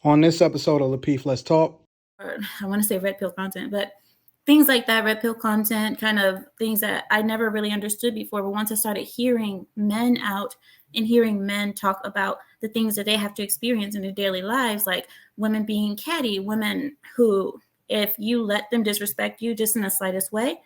On this episode of Lapeef, Let's Talk. Or I want to say red pill content, but things like that, red pill content, kind of things that I never really understood before. But once I started hearing men out and hearing men talk about the things that they have to experience in their daily lives, like women being catty, women who, if you let them disrespect you just in the slightest way,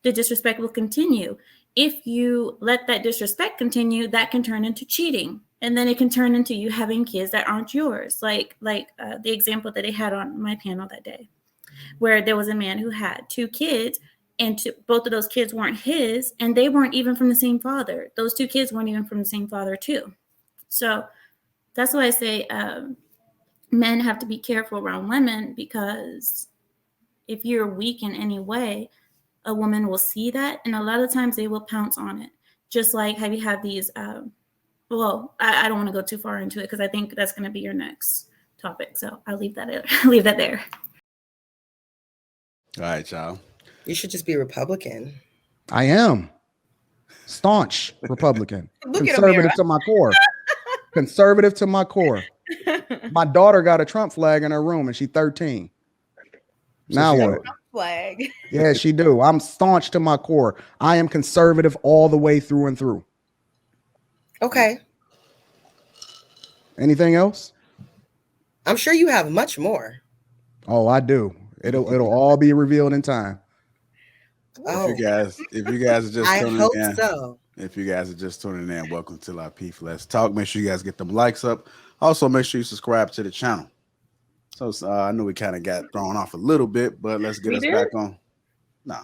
the disrespect will continue. If you let that disrespect continue, that can turn into cheating. And then it can turn into you having kids that aren't yours. Like the example that they had on my panel that day, where there was a man who had 2 kids, and both of those kids weren't his, and they weren't even from the same father. Those 2 kids weren't even from the same father too. So that's why I say men have to be careful around women, because if you're weak in any way, a woman will see that, and a lot of times they will pounce on it. Just like how you have these I don't want to go too far into it because I think that's going to be your next topic. So I'll leave that there. All right, y'all. You should just be Republican. I am. Staunch Republican. Conservative to my core. Conservative to my core. My daughter got a Trump flag in her room and she's 13. Now what? Flag. Yeah, she do. I'm staunch to my core. I am conservative all the way through and through. Okay. Anything else? I'm sure you have much more. Oh, I do. It'll all be revealed in time. Oh. If you guys are just I tuning hope in, so. If you guys are just tuning in, welcome to Lapeef Let's Talk. Make sure you guys get them likes up. Also, make sure you subscribe to the channel. So I know we kind of got thrown off a little bit, but let's get us back on. No,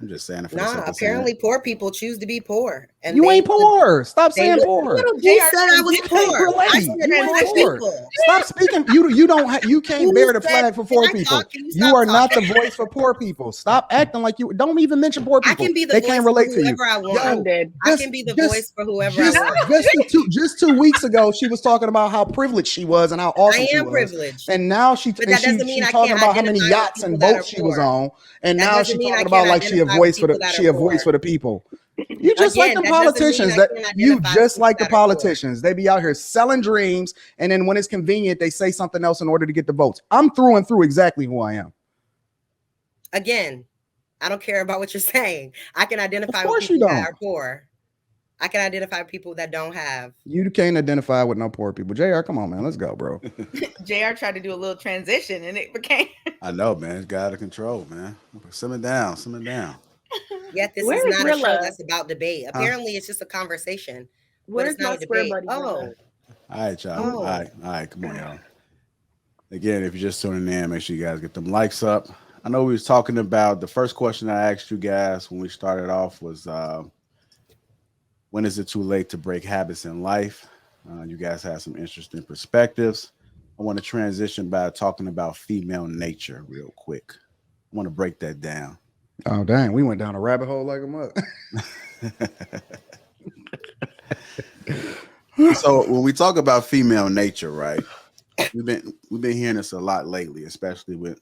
I'm just saying it for the sake of apparently saying poor people choose to be poor. And you ain't poor. Stop saying poor. You said I was poor. I said poor people. Stop speaking. You can't bear the flag for poor people. You are not the voice for poor people. Stop acting like you don't even mention poor people. I can be the they voice can't for relate to you. whoever I want. I can be the voice for whoever I want. Just 2 weeks ago, she was talking about how privileged she was and how awesome she was. I am privileged. And now she's talking about how many yachts and boats she was on. And now she's talking about like she a voice for the people. You just like the politicians the politicians. They be out here selling dreams, and then when it's convenient, they say something else in order to get the votes. I'm through and through exactly who I am. Again, I don't care about what you're saying. I can identify with people that are poor. I can identify people that don't have. You can't identify with no poor people. JR, come on, man. Let's go, bro. JR tried to do a little transition and it became. I know, man. It's got out of control, man. Simmer down. Yet this is not a show that's about debate. Apparently, it's just a conversation. Where's my square buddy? Oh. All right, y'all. All right. Come on, y'all. Again, if you're just tuning in, make sure you guys get them likes up. I know we was talking about the first question I asked you guys when we started off was when is it too late to break habits in life? You guys have some interesting perspectives. I want to transition by talking about female nature real quick. I want to break that down. Oh, dang. We went down a rabbit hole like a mother. So when we talk about female nature, right? We've been hearing this a lot lately, especially with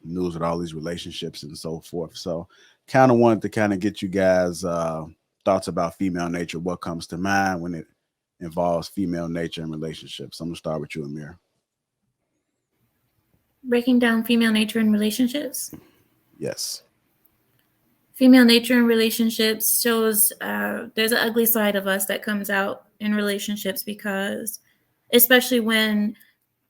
news with all these relationships and so forth. So kind of wanted to kind of get you guys thoughts about female nature. What comes to mind when it involves female nature and relationships? I'm gonna start with you, Amir. Breaking down female nature in relationships. Yes. Female nature in relationships shows there's an ugly side of us that comes out in relationships, because especially when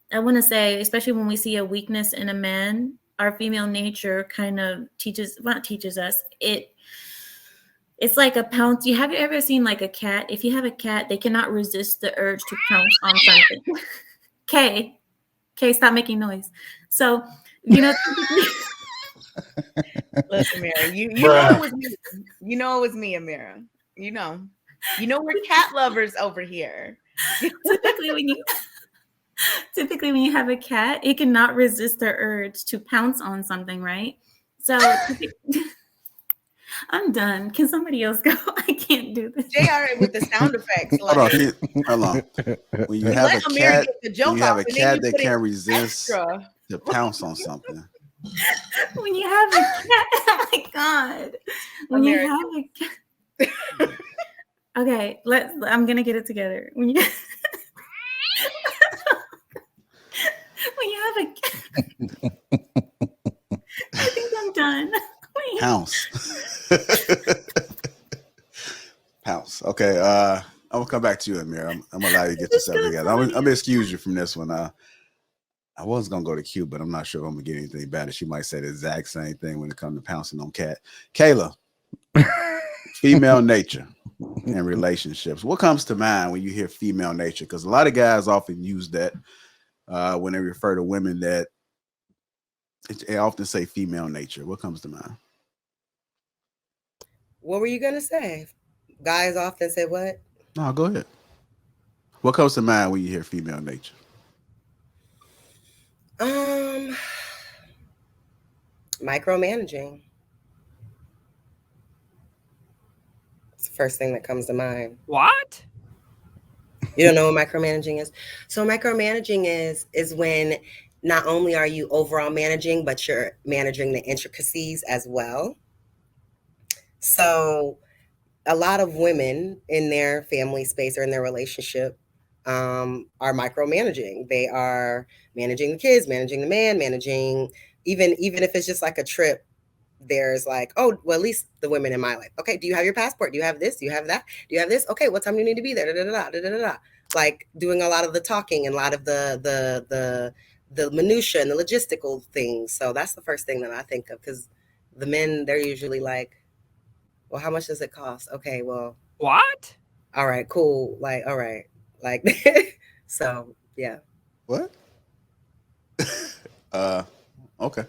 we see a weakness in a man, our female nature kind of teaches us. It's like a pounce. Have you ever seen like a cat? If you have a cat, they cannot resist the urge to pounce on something. Kay, stop making noise. So, listen, Amira, you know it was me. You know it was me, Amira. You know we're cat lovers over here. Typically when you have a cat, it cannot resist the urge to pounce on something, right? So I'm done. Can somebody else go? I can't do this. JR with the sound effects. Hold on. When you have a cat, that can't resist to pounce on something. When you have a cat, oh my God. When you have a cat. Okay, I'm gonna get it together. When you have a I think I'm done. Pounce. Pounce. Okay. I'm gonna come back to you, Amir. I'm gonna allow you to get yourself together. I'm gonna excuse you from this one. I was gonna go to Q, but I'm not sure if I'm gonna get anything better. She might say the exact same thing when it comes to pouncing on Cat. Kayla, female nature and relationships. What comes to mind when you hear female nature? Because a lot of guys often use that when they refer to women that they often say female nature. What comes to mind? What were you gonna say? Guys often say what? No, go ahead. What comes to mind when you hear female nature? Micromanaging. It's the first thing that comes to mind. What? You don't know what micromanaging is? So micromanaging is when not only are you overall managing, but you're managing the intricacies as well. So a lot of women in their family space or in their relationship are micromanaging. They are managing the kids, managing the man, managing even if it's just like a trip. There's like, oh, well, at least the women in my life. Okay, do you have your passport? Do you have this? Do you have that? Do you have this? Okay, what time do you need to be there? Da, da, da, da, da, da, da. Like doing a lot of the talking and a lot of the minutia and the logistical things. So that's the first thing that I think of, because the men, they're usually like, well, how much does it cost? Okay, well, what? All right, cool. Like, all right, like, so yeah. What? Okay.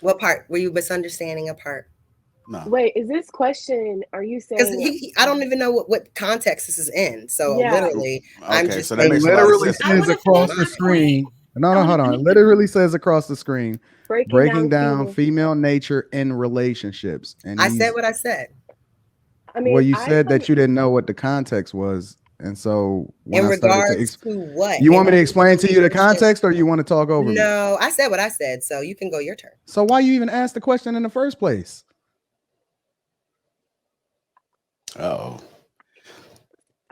What part were you misunderstanding? A part? No. Wait, is this question? Are you saying? Because I don't even know what context this is in. So Yeah. literally, Okay, I'm just. so that makes a lot of literally sense. says across the screen. No, hold on. It literally says across the screen. Breaking down female nature in relationships. And I said what I said. I mean, well, you said that you didn't know what the context was, and so when in I regards to what you want me to explain to you the context, or you want to talk over me? No, I said what I said, so you can go your turn. So why you even ask the question in the first place? I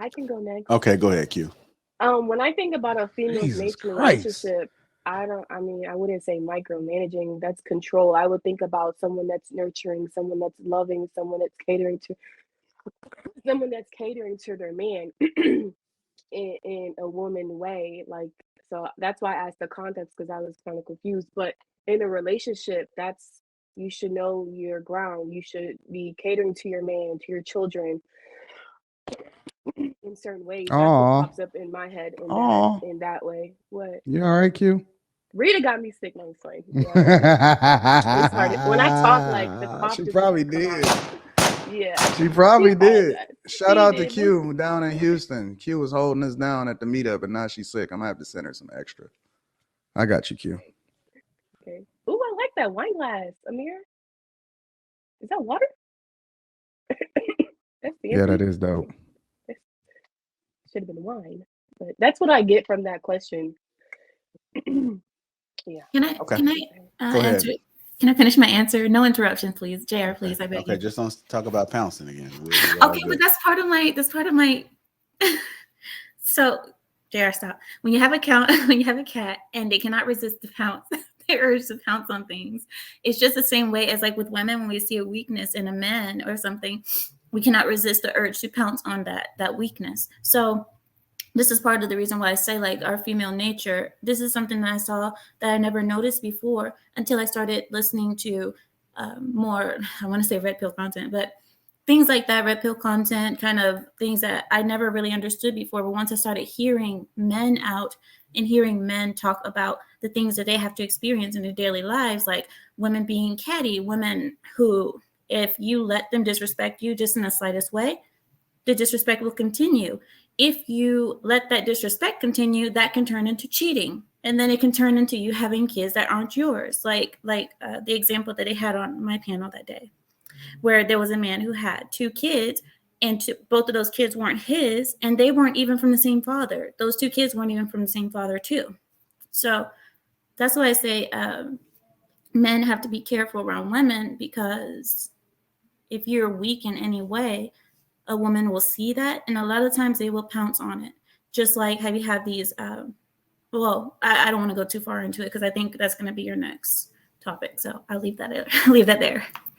can go next. Okay, go ahead, Q. When I think about a female's nature in a relationship, I wouldn't say micromanaging. That's control. I would think about someone that's nurturing, someone that's loving, someone that's catering to their man in a woman way. Like, so that's why I asked the context, because I was kind of confused. But in a relationship, you should know your ground. You should be catering to your man, to your children in certain ways. That's what pops up in my head in that way. What? You all right, Q? Rita got me sick. No, it's fine. Yeah, it's hard. When I talk, like the cough. She probably did. Yeah, she probably did. Shout out to Q down in Houston. Q was holding us down at the meetup, and now she's sick. I'm gonna have to send her some extra. I got you, Q. Okay. Ooh, I like that wine glass, Amir. Is that water? That's yeah, that is dope. Should have been wine, but that's what I get from that question. Yeah. Can I answer? Can I finish my answer? No interruption, please. JR, please. I beg you. Okay, just don't talk about pouncing again. Okay, but that's part of my So, JR, stop. When you have a cat and they cannot resist the pounce, the urge to pounce on things. It's just the same way as like with women, when we see a weakness in a man or something, we cannot resist the urge to pounce on that weakness. So this is part of the reason why I say, like, our female nature, this is something that I saw that I never noticed before until I started listening to more, I want to say red pill content, but things like that, red pill content, kind of things that I never really understood before. But once I started hearing men out and hearing men talk about the things that they have to experience in their daily lives, like women being catty, women who, if you let them disrespect you just in the slightest way, the disrespect will continue. If you let that disrespect continue, that can turn into cheating. And then it can turn into you having kids that aren't yours. Like the example that they had on my panel that day, where there was a man who had 2 kids, and both of those kids weren't his, and they weren't even from the same father. Those 2 kids weren't even from the same father too. So that's why I say men have to be careful around women, because if you're weak in any way, a woman will see that, and a lot of times they will pounce on it. Just like how you have these well, I don't want to go too far into it because I think that's going to be your next topic. So I'll leave that there.